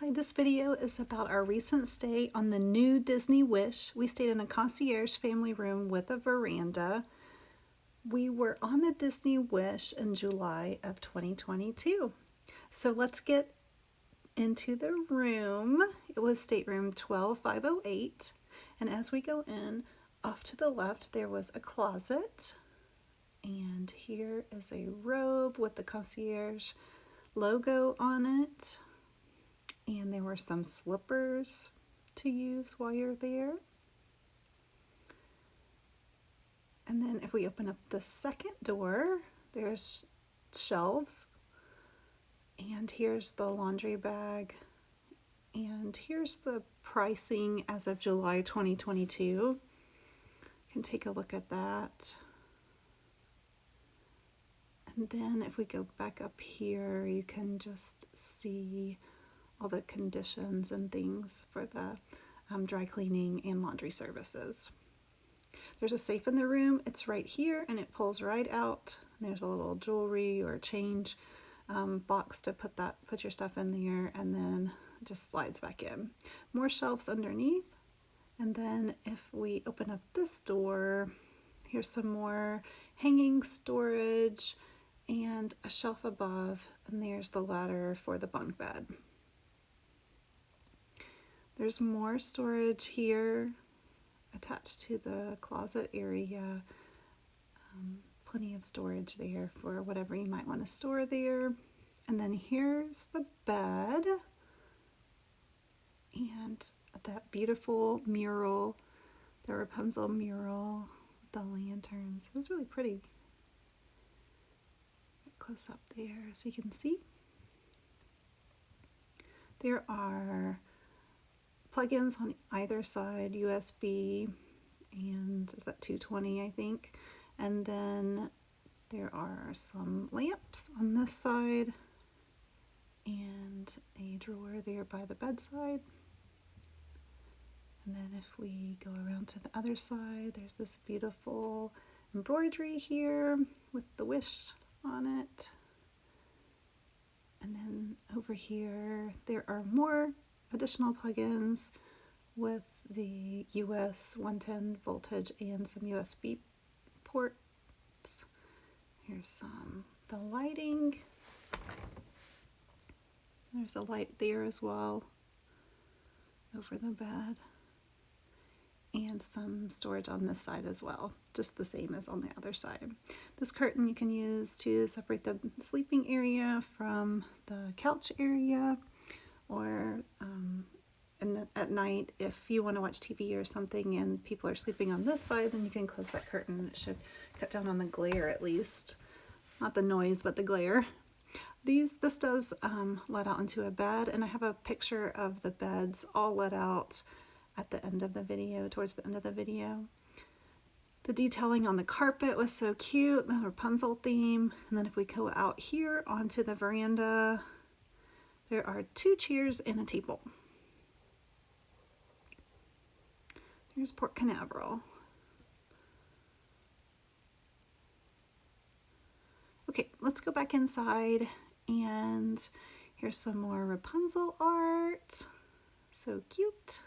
Hi, this video is about our recent stay on the new Disney Wish. We stayed in a concierge family room with a veranda. We were on the Disney Wish in July of 2022. So let's get into the room. It was stateroom 12508. And as we go in, off to the left, there was a closet. And here is a robe with the concierge logo on it. And there were some slippers to use while you're there. And then if we open up the second door, there's shelves. And here's the laundry bag. And here's the pricing as of July 2022. You can take a look at that. And then if we go back up here, you can just see all the conditions and things for the dry cleaning and laundry services. There's a safe in the room. It's right here and it pulls right out. There's a little jewelry or change box to put your stuff in there, and then it just slides back in. More shelves underneath. And then if we open up this door, here's some more hanging storage and a shelf above, and there's the ladder for the bunk bed. There's more storage here attached to the closet area. Plenty of storage there for whatever you might want to store there. And then here's the bed and that beautiful mural, the Rapunzel mural with the lanterns. It was really pretty. Close up there so you can see. There are plugins on either side, USB, and is that 220, I think. And then there are some lamps on this side and a drawer there by the bedside. And then if we go around to the other side, there's this beautiful embroidery here with the wish on it. And then over here, there are more additional plugins with the US 110 voltage and some USB ports. Here's the lighting. There's a light there as well over the bed. And some storage on this side as well, just the same as on the other side. This curtain you can use to separate the sleeping area from the couch area, or at night, if you want to watch TV or something and people are sleeping on this side, then you can close that curtain. It should cut down on the glare at least. Not the noise, but the glare. This does let out into a bed, and I have a picture of the beds all let out at the end of the video, towards the end of the video. The detailing on the carpet was so cute, the Rapunzel theme. And then if we go out here onto the veranda, there are 2 chairs and a table. Here's Port Canaveral. Okay, let's go back inside, and here's some more Rapunzel art. So cute.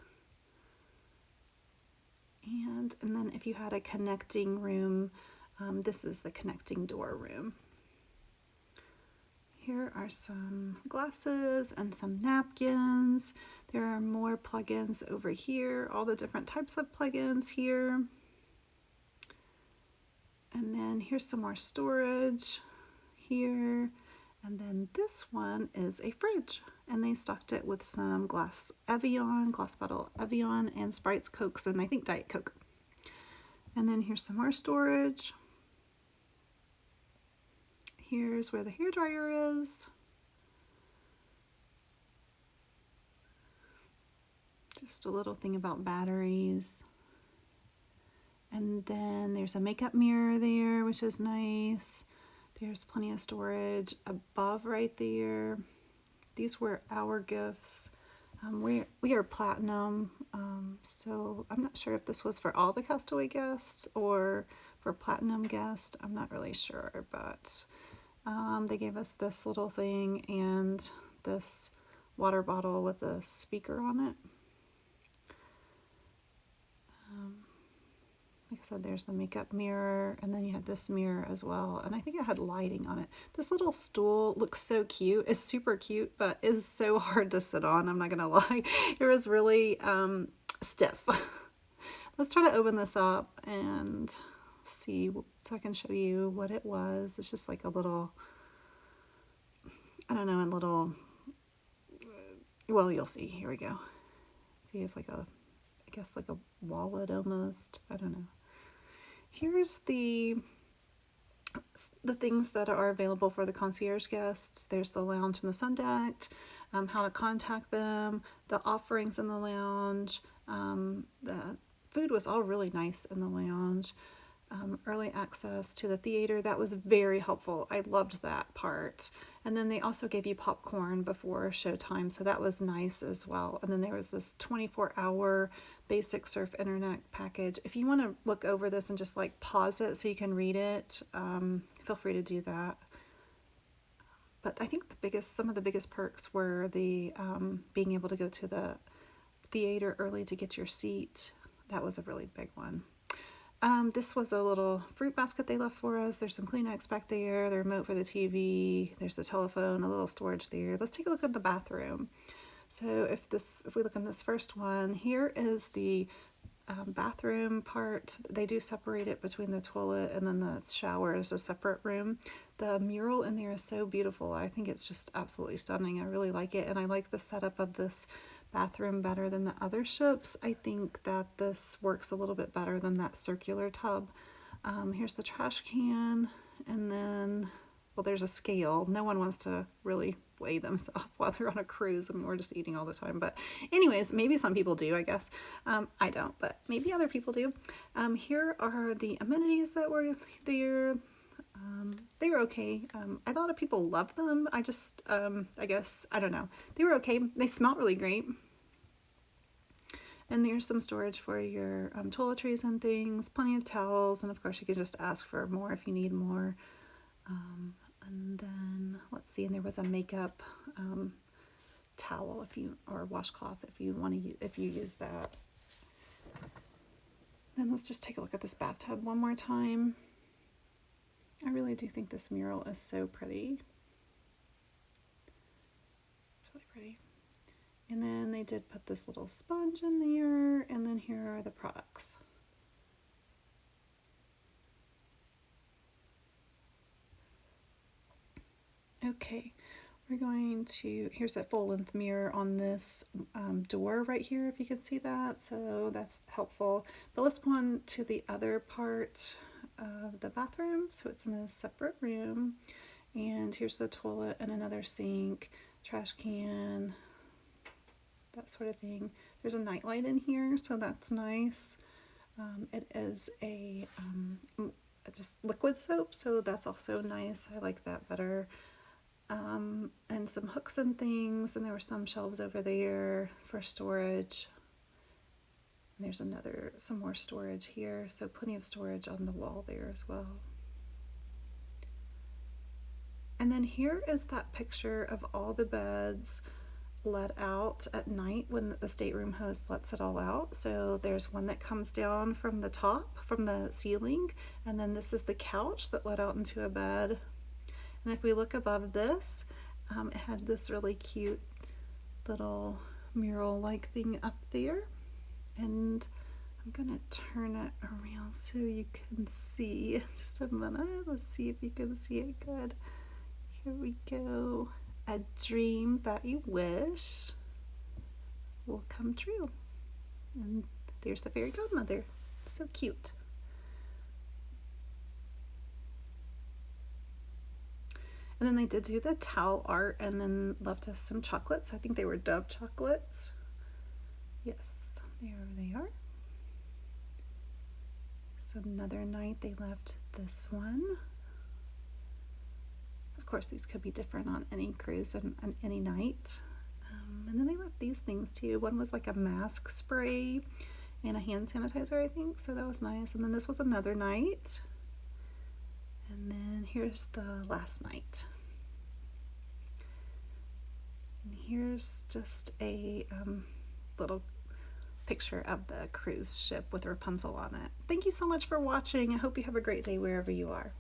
And then if you had a connecting room, this is the connecting door room. Here are some glasses and some napkins. There are more plugins over here, all the different types of plugins here. And then here's some more storage here. And then this one is a fridge, and they stocked it with some glass bottle Evian, and Sprites, Cokes, and I think Diet Coke. And then here's some more storage. Here's where the hairdryer is. Just a little thing about batteries. And then there's a makeup mirror there, which is nice. There's plenty of storage above right there. These were our gifts. We are platinum, so I'm not sure if this was for all the Castaway guests or for platinum guests. I'm not really sure, but they gave us this little thing and this water bottle with a speaker on it. Like I said, there's the makeup mirror, and then you had this mirror as well, and I think it had lighting on it. This little stool looks so cute. It's super cute, but is so hard to sit on, I'm not gonna lie. It was really stiff. Let's try to open this up and see so I can show you what it was. It's just like a little, I don't know, a little, well, you'll see. Here we go. See, it's like a, I guess like a wallet almost. I don't know. Here's the things that are available for the concierge guests. There's the lounge and the sun deck, how to contact them, the offerings in the lounge. The food was all really nice in the lounge. Early access to the theater, that was very helpful. I loved that part. And then they also gave you popcorn before showtime, so that was nice as well. And then there was this 24-hour basic surf internet package. If you want to look over this and just like pause it so you can read it, feel free to do that. But I think some of the biggest perks were the being able to go to the theater early to get your seat. That was a really big one. This was a little fruit basket they left for us. There's some Kleenex back there, the remote for the TV, there's the telephone, a little storage there. Let's take a look at the bathroom. So if we look in this first one, here is the bathroom part. They do separate it between the toilet and then the shower is a separate room. The mural in there is so beautiful. I think it's just absolutely stunning. I really like it, and I like the setup of this bathroom better than the other ships. I think that this works a little bit better than that circular tub. Here's the trash can, and then, well, there's a scale. No one wants to really weigh themselves while they're on a cruise. I mean, we're just eating all the time. But anyways, maybe some people do, I guess. I don't, but maybe other people do. Here are the amenities that were there. They were okay. A lot of people love them. I just, I guess, I don't know. They were okay. They smelled really great. And there's some storage for your toiletries and things, plenty of towels, and of course you can just ask for more if you need more. And then, let's see, and there was a makeup towel or washcloth if you want to if you use that. Then let's just take a look at this bathtub one more time. I really do think this mural is so pretty. It's really pretty. And then they did put this little sponge in there, and then here are the products. Okay, we're going to, here's a full-length mirror on this door right here, if you can see that, so that's helpful. But let's go on to the other part of the bathroom. So it's in a separate room, and here's the toilet and another sink, trash can, that sort of thing. There's a nightlight in here, so that's nice. It is a just liquid soap, so that's also nice. I like that better. And some hooks and things, and there were some shelves over there for storage. And there's some more storage here, so plenty of storage on the wall there as well. And then here is that picture of all the beds let out at night when the stateroom host lets it all out. So there's one that comes down from the top, from the ceiling, and then this is the couch that let out into a bed. And if we look above this, it had this really cute little mural-like thing up there. And I'm gonna turn it around so you can see. Just a minute, let's see if you can see it good. Here we go. A dream that you wish will come true. And there's the fairy godmother. So cute. And then they did do the towel art and then left us some chocolates. I think they were Dove chocolates. Yes, there they are. So another night they left this one. Of course, these could be different on any cruise and on any night. And then they left these things too. One was like a mask spray and a hand sanitizer, I think. So that was nice. And then this was another night. And then here's the last night. And here's just a little picture of the cruise ship with Rapunzel on it. Thank you so much for watching. I hope you have a great day wherever you are.